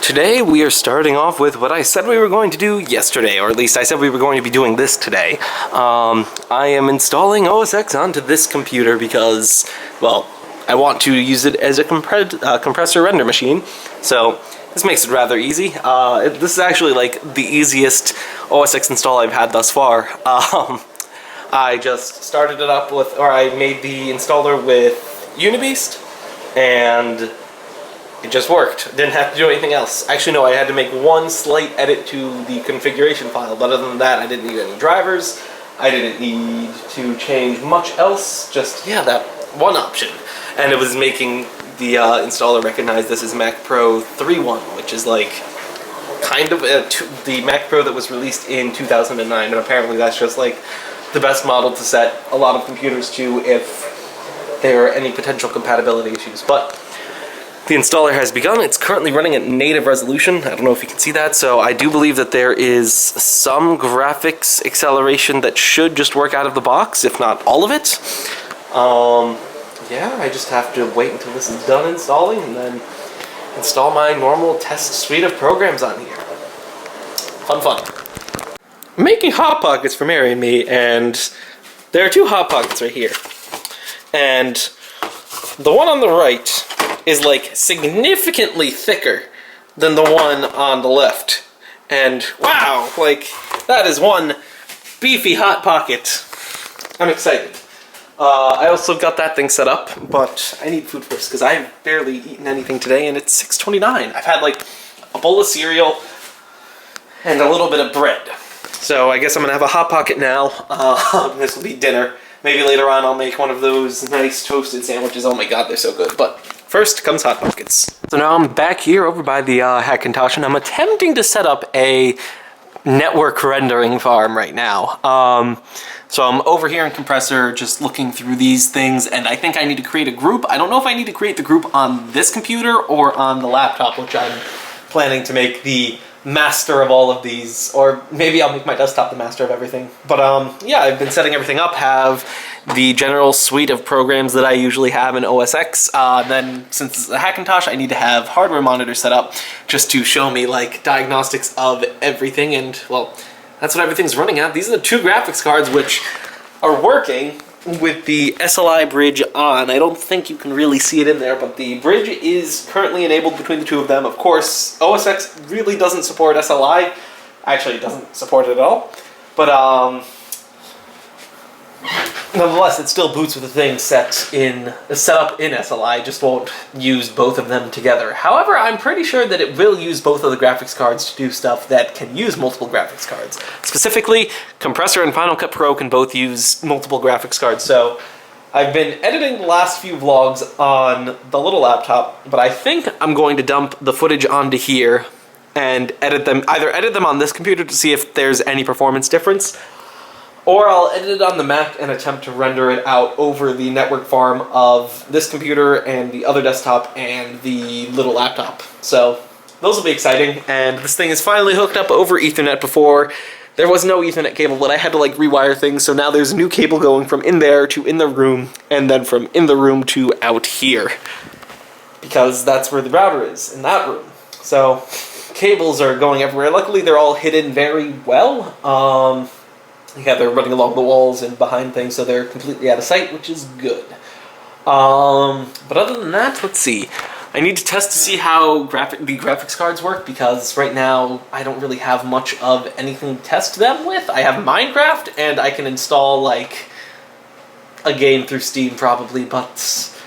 Today we are starting off with what I said we were going to do yesterday, or at least I said we were going to be doing this today. I am installing OS X onto this computer because, well, I want to use it as a compressor render machine, so this makes it rather easy. This is actually like the easiest OS X install I've had thus far. I just started it up with, or I made the installer with Unibeast, and it just worked. Didn't have to do anything else. Actually, no, I had to make one slight edit to the configuration file, but other than that, I didn't need any drivers. I didn't need to change much else. Just, yeah, that one option. And it was making the installer recognize this as Mac Pro 3.1, which is like kind of the Mac Pro that was released in 2009, and apparently that's just like the best model to set a lot of computers to if there are any potential compatibility issues. But the installer has begun. It's currently running at native resolution. I don't know if you can see that. So I do believe that there is some graphics acceleration that should just work out of the box, if not all of it. Yeah, I just have to wait until this is done installing and then install my normal test suite of programs on here. Fun. I'm making Hot Pockets for Mary and me, and there are two Hot Pockets right here. And the one on the right is like significantly thicker than the one on the left. And wow, like that is one beefy Hot Pocket. I'm excited. I also got that thing set up, but I need food first because I've barely eaten anything today and it's 6:29. I've had like a bowl of cereal and a little bit of bread. So I guess I'm gonna have a Hot Pocket now. This will be dinner. Maybe later on I'll make one of those nice toasted sandwiches. Oh my god, they're so good. But first comes Hot Pockets. So now I'm back here over by the Hackintosh, and I'm attempting to set up a network rendering farm right now. So I'm over here in Compressor just looking through these things, and I think I need to create a group. I don't know if I need to create the group on this computer or on the laptop, which I'm planning to make the master of all of these, or maybe I'll make my desktop the master of everything. But yeah, I've been setting everything up, have the general suite of programs that I usually have in OS X. Then since it's a Hackintosh, I need to have hardware monitors set up just to show me like diagnostics of everything, and well, that's what everything's running at. These are the two graphics cards which are working with the SLI bridge on. I don't think you can really see it in there, but the bridge is currently enabled between the two of them. Of course, OS X really doesn't support SLI. Actually, it doesn't support it at all. But nonetheless, it still boots with the thing set up in SLI, just won't use both of them together. However, I'm pretty sure that it will use both of the graphics cards to do stuff that can use multiple graphics cards. Specifically, Compressor and Final Cut Pro can both use multiple graphics cards. So I've been editing the last few vlogs on the little laptop, but I think I'm going to dump the footage onto here and either edit them on this computer to see if there's any performance difference, or I'll edit it on the Mac and attempt to render it out over the network farm of this computer and the other desktop and the little laptop. So those will be exciting, and this thing is finally hooked up over Ethernet. Before, there was no Ethernet cable, but I had to like rewire things, so now there's a new cable going from in there to in the room, and then from in the room to out here, because that's where the router is, in that room. So cables are going everywhere. Luckily, they're all hidden very well. Yeah, they're running along the walls and behind things, so they're completely out of sight, which is good. But other than that, let's see. I need to test to see how the graphics cards work, because right now I don't really have much of anything to test them with. I have Minecraft, and I can install like a game through Steam probably, but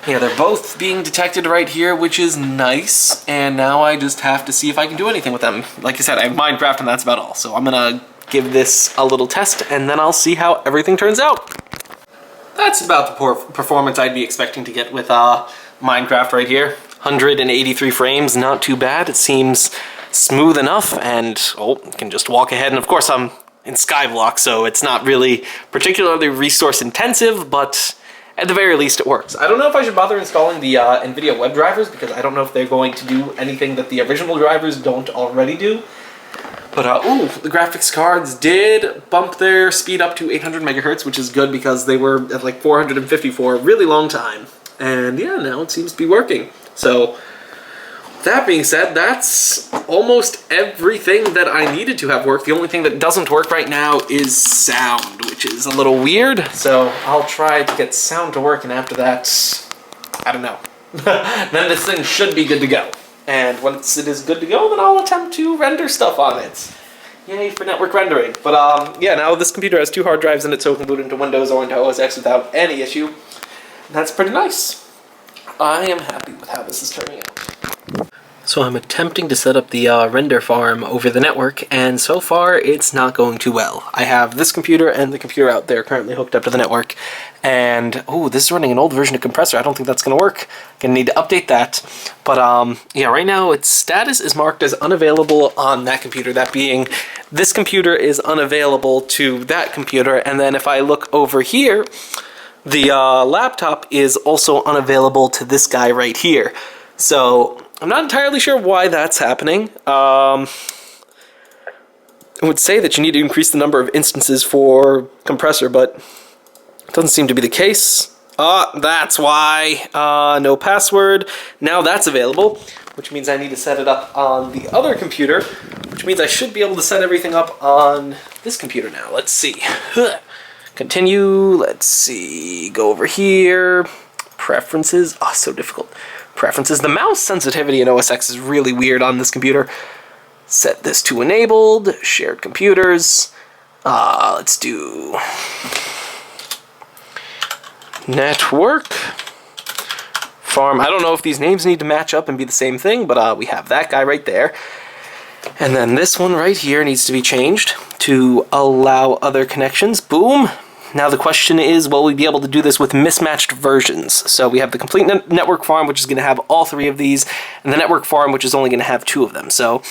yeah, they're both being detected right here, which is nice, and now I just have to see if I can do anything with them. Like I said, I have Minecraft, and that's about all, so I'm gonna give this a little test, and then I'll see how everything turns out. That's about the performance I'd be expecting to get with Minecraft right here. 183 frames, not too bad. It seems smooth enough, and can just walk ahead. And of course, I'm in Skyblock, so it's not really particularly resource intensive, but at the very least, it works. I don't know if I should bother installing the NVIDIA web drivers, because I don't know if they're going to do anything that the original drivers don't already do. But, the graphics cards did bump their speed up to 800 megahertz, which is good because they were at like 450 for a really long time. And yeah, now it seems to be working. So That being said, that's almost everything that I needed to have work. The only thing that doesn't work right now is sound, which is a little weird. So I'll try to get sound to work, and after that, I don't know. Then this thing should be good to go. And once it is good to go, then I'll attempt to render stuff on it. Yay for network rendering. But yeah, now this computer has 2 hard drives in it, so it can boot into Windows or into OS X without any issue. And that's pretty nice. I am happy with how this is turning out. So I'm attempting to set up the render farm over the network, and so far it's not going too well. I have this computer and the computer out there currently hooked up to the network, and oh, this is running an old version of Compressor. I don't think that's going to work. Gonna need to update that. But yeah, right now its status is marked as unavailable on that computer. That being, this computer is unavailable to that computer, and then if I look over here, the laptop is also unavailable to this guy right here. So I'm not entirely sure why that's happening. I would say that you need to increase the number of instances for Compressor, but it doesn't seem to be the case. That's why. No password. Now that's available, which means I need to set it up on the other computer, which means I should be able to set everything up on this computer now. Let's see. Continue. Let's see. Go over here. Preferences. Oh, so difficult. Preferences. The mouse sensitivity in OS X is really weird on this computer. Set this to enabled. Shared computers. Let's do network farm. I don't know if these names need to match up and be the same thing, but we have that guy right there. And then this one right here needs to be changed to allow other connections. Boom. Now the question is, will we be able to do this with mismatched versions? So we have the complete network farm, which is going to have all 3 of these, and the network farm, which is only going to have 2 of them. So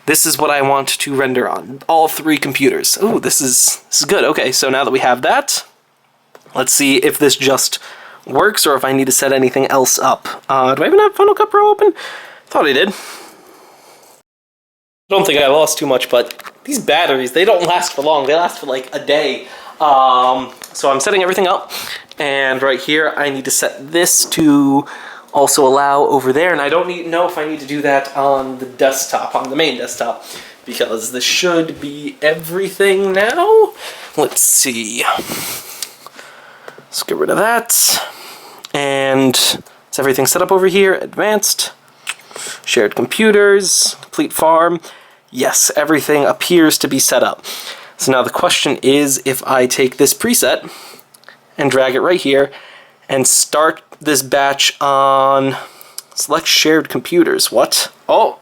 this is what I want to render on all 3 computers. Oh, this is good. Okay, so now that we have that, let's see if this just works or if I need to set anything else up. Do I even have Final Cut Pro open? Thought I did. I don't think I lost too much, but these batteries, they don't last for long. They last for like a day. So I'm setting everything up, and right here I need to set this to also allow over there, and I don't know if I need to do that on the desktop, on the main desktop, because this should be everything now. Let's see. Let's get rid of that, and is everything set up over here? Advanced, shared computers, complete farm. Yes, everything appears to be set up. So now the question is, if I take this preset and drag it right here and start this batch on select shared computers. What? Oh!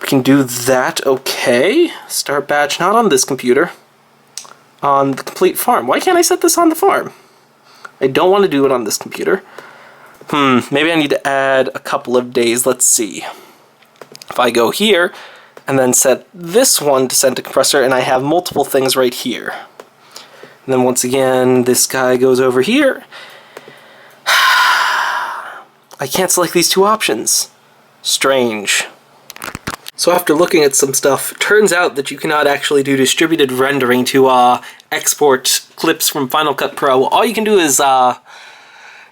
We can do that, okay. Start batch not on this computer, on the complete farm. Why can't I set this on the farm? I don't want to do it on this computer. Maybe I need to add a couple of days. Let's see. If I go here and then set this one to send to Compressor, and I have multiple things right here. And then once again, this guy goes over here. I can't select these 2 options. Strange. So after looking at some stuff, it turns out that you cannot actually do distributed rendering to export clips from Final Cut Pro. All you can do is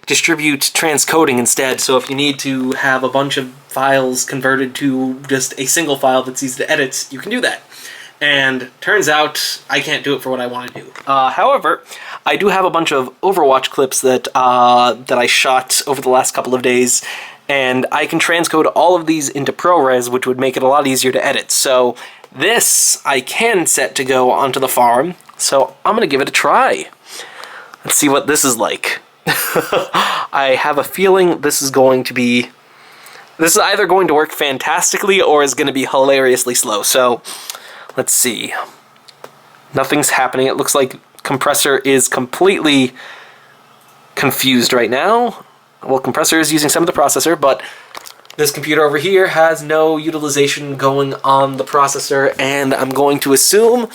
distribute transcoding instead. So if you need to have a bunch of files converted to just a single file that's easy to edit, you can do that. And turns out I can't do it for what I want to do. However, I do have a bunch of Overwatch clips that that I shot over the last couple of days, and I can transcode all of these into ProRes, which would make it a lot easier to edit. So this I can set to go onto the farm, so I'm going to give it a try. Let's see what this is like. I have a feeling this is going to be... This is either going to work fantastically or is going to be hilariously slow, so let's see. Nothing's happening. It looks like Compressor is completely confused right now. Well, Compressor is using some of the processor, but this computer over here has no utilization going on the processor, and I'm going to assume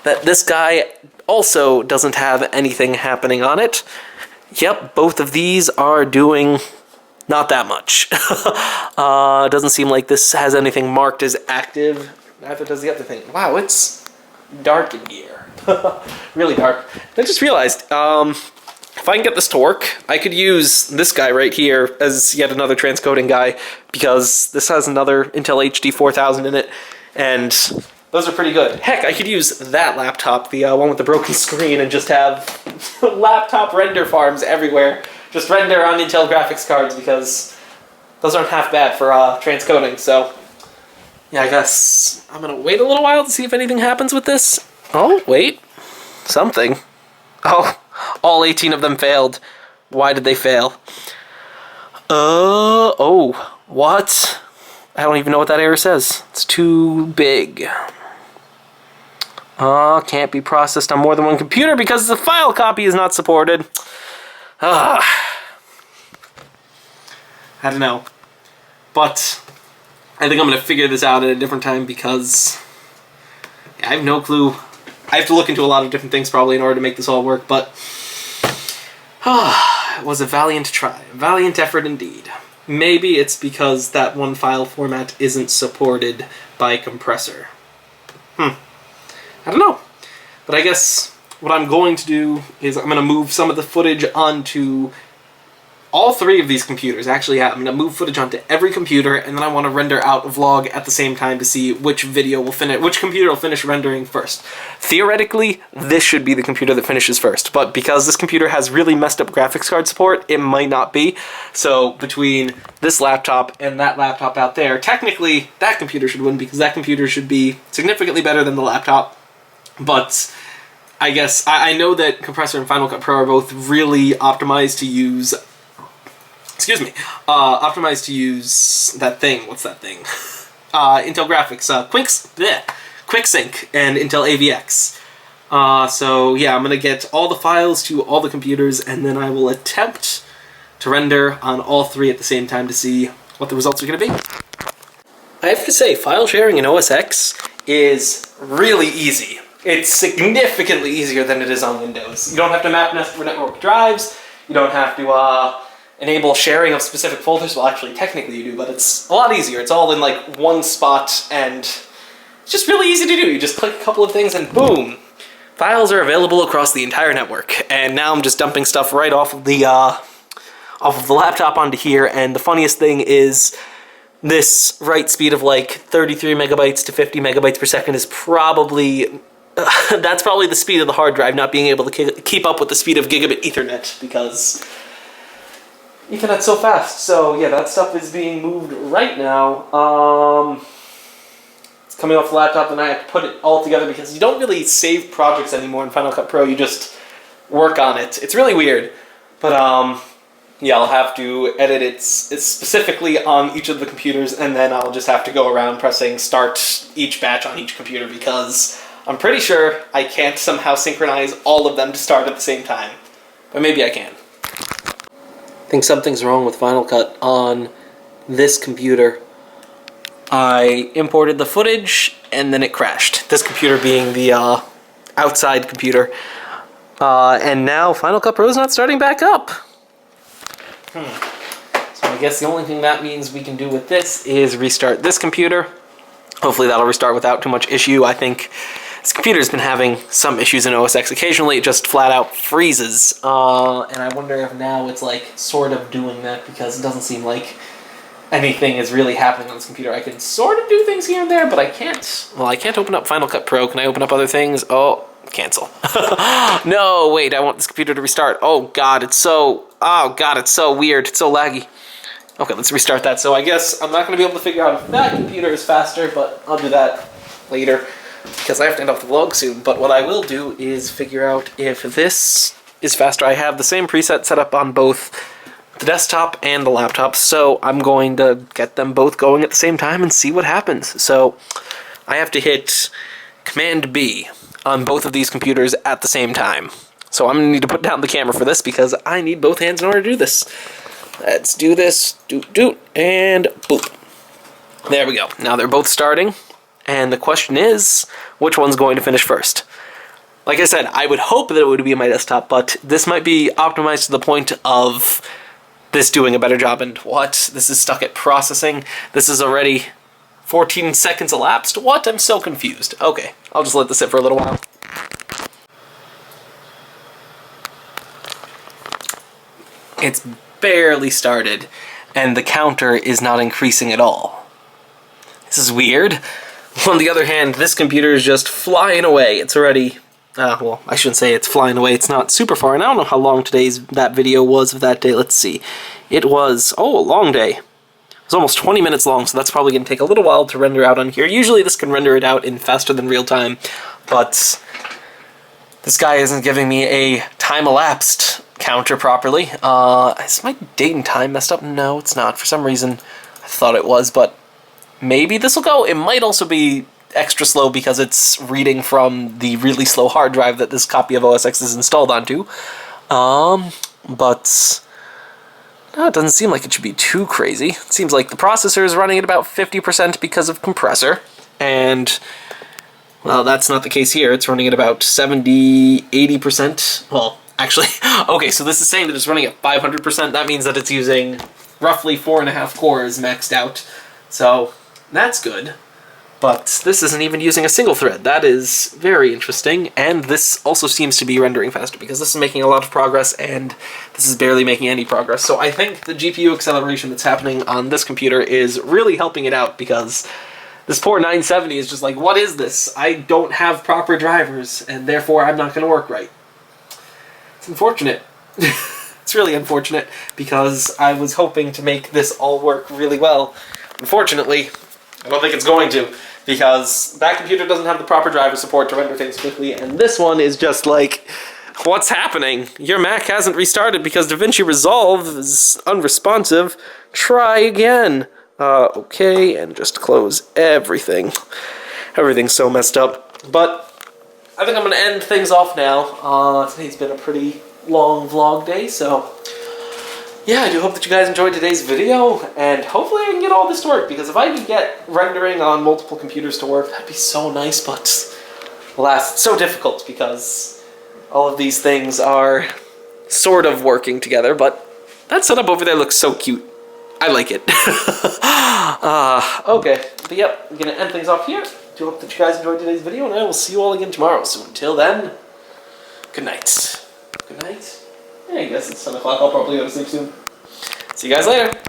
that this guy also doesn't have anything happening on it. Yep, both of these are doing not that much. Doesn't seem like this has anything marked as active. Neither does the other thing. Wow, it's dark in here. Really dark. I just realized, if I can get this to work, I could use this guy right here as yet another transcoding guy, because this has another Intel HD 4000 in it, and those are pretty good. Heck, I could use that laptop, the one with the broken screen, and just have laptop render farms everywhere. Just render on Intel graphics cards, because those aren't half bad for transcoding. So, yeah, I guess I'm gonna wait a little while to see if anything happens with this. Oh, wait. Something. Oh, all 18 of them failed. Why did they fail? Oh, what? I don't even know what that error says. It's too big. Can't be processed on more than one computer because the file copy is not supported. I don't know. But I think I'm going to figure this out at a different time, because I have no clue. I have to look into a lot of different things probably in order to make this all work, but it was a valiant try. A valiant effort indeed. Maybe it's because that one file format isn't supported by Compressor. I don't know. But I guess what I'm going to do is I'm going to move some of the footage onto all three of these computers. Actually, yeah, I'm going to move footage onto every computer, and then I want to render out a vlog at the same time to see which computer will finish rendering first. Theoretically, this should be the computer that finishes first, but because this computer has really messed up graphics card support, it might not be. So between this laptop and that laptop out there, technically that computer should win, because that computer should be significantly better than the laptop. But I guess I know that Compressor and Final Cut Pro are both really optimized to use optimized to use that thing. What's that thing? Intel Graphics, QuickSync, and Intel AVX. So yeah, I'm gonna get all the files to all the computers, and then I will attempt to render on all three at the same time to see what the results are gonna be. I have to say, file sharing in OS X is really easy. It's significantly easier than it is on Windows. You don't have to map network drives. You don't have to enable sharing of specific folders. Well, actually, technically you do, but it's a lot easier. It's all in like one spot, and it's just really easy to do. You just click a couple of things and boom! Files are available across the entire network. And now I'm just dumping stuff right off of the laptop onto here, and the funniest thing is this write speed of like 33 megabytes to 50 megabytes per second is probably that's probably the speed of the hard drive not being able to keep up with the speed of gigabit Ethernet, because Ethernet's so fast. So yeah, that stuff is being moved right now. It's coming off the laptop, and I have to put it all together, because you don't really save projects anymore in Final Cut Pro. You just work on it. It's really weird, but yeah, I'll have to edit it specifically on each of the computers, and then I'll just have to go around pressing start each batch on each computer, because I'm pretty sure I can't somehow synchronize all of them to start at the same time. But maybe I can. I think something's wrong with Final Cut on this computer. I imported the footage, and then it crashed. This computer being the outside computer. And now Final Cut Pro is not starting back up. So I guess the only thing that means we can do with this is restart this computer. Hopefully that'll restart without too much issue. I think this computer's been having some issues in OS X. Occasionally it just flat out freezes. And I wonder if now it's like sort of doing that, because it doesn't seem like anything is really happening on this computer. I can sort of do things here and there, but I can't. Well, I can't open up Final Cut Pro. Can I open up other things? Oh, cancel. No, wait, I want this computer to restart. Oh god, it's so weird. It's so laggy. Okay, let's restart that. So I guess I'm not going to be able to figure out if that computer is faster, but I'll do that later, because I have to end off the vlog soon. But what I will do is figure out if this is faster. I have the same preset set up on both the desktop and the laptop, so I'm going to get them both going at the same time and see what happens. So I have to hit Command B on both of these computers at the same time. So I'm going to need to put down the camera for this, because I need both hands in order to do this. Let's do this. Doot, and boop. There we go. Now they're both starting, and the question is, which one's going to finish first? Like I said, I would hope that it would be my desktop, but this might be optimized to the point of this doing a better job. And what? This is stuck at processing. This is already 14 seconds elapsed. What? I'm so confused. Okay, I'll just let this sit for a little while. It's barely started, and the counter is not increasing at all. This is weird. On the other hand, this computer is just flying away. It's already... well, I shouldn't say it's flying away. It's not super far, and I don't know how long that video was of that day. Let's see. It was, a long day. It was almost 20 minutes long, so that's probably going to take a little while to render out on here. Usually this can render it out in faster than real time, but this guy isn't giving me a time-elapsed counter properly. Is my date and time messed up? No, it's not. For some reason, I thought it was, but maybe this will go. It might also be extra slow because it's reading from the really slow hard drive that this copy of OS X is installed onto. But no, it doesn't seem like it should be too crazy. It seems like the processor is running at about 50% because of compressor, and well, that's not the case here. It's running at about 70, 80%. Well, actually, okay, so this is saying that it's running at 500%. That means that it's using roughly 4.5 cores maxed out. So that's good. But this isn't even using a single thread. That is very interesting, and this also seems to be rendering faster because this is making a lot of progress and this is barely making any progress. So I think the GPU acceleration that's happening on this computer is really helping it out, because this poor 970 is just like, what is this? I don't have proper drivers, and therefore I'm not going to work right. It's unfortunate. It's really unfortunate, because I was hoping to make this all work really well. Unfortunately, I don't think it's going to, because that computer doesn't have the proper driver support to render things quickly, and this one is just like, what's happening? Your Mac hasn't restarted because DaVinci Resolve is unresponsive. Try again. Okay, and just close everything. Everything's so messed up. But I think I'm going to end things off now. Today's been a pretty long vlog day, so yeah, I do hope that you guys enjoyed today's video, and hopefully I can get all this to work, because if I could get rendering on multiple computers to work, that'd be so nice, but alas, it's so difficult because all of these things are sort of working together, but that setup over there looks so cute. I like it. Okay, but yep, I'm going to end things off here. I do hope that you guys enjoyed today's video, and I will see you all again tomorrow. So until then, good night. Good night. Yeah, I guess it's 10 o'clock. I'll probably go to sleep soon. See you guys later.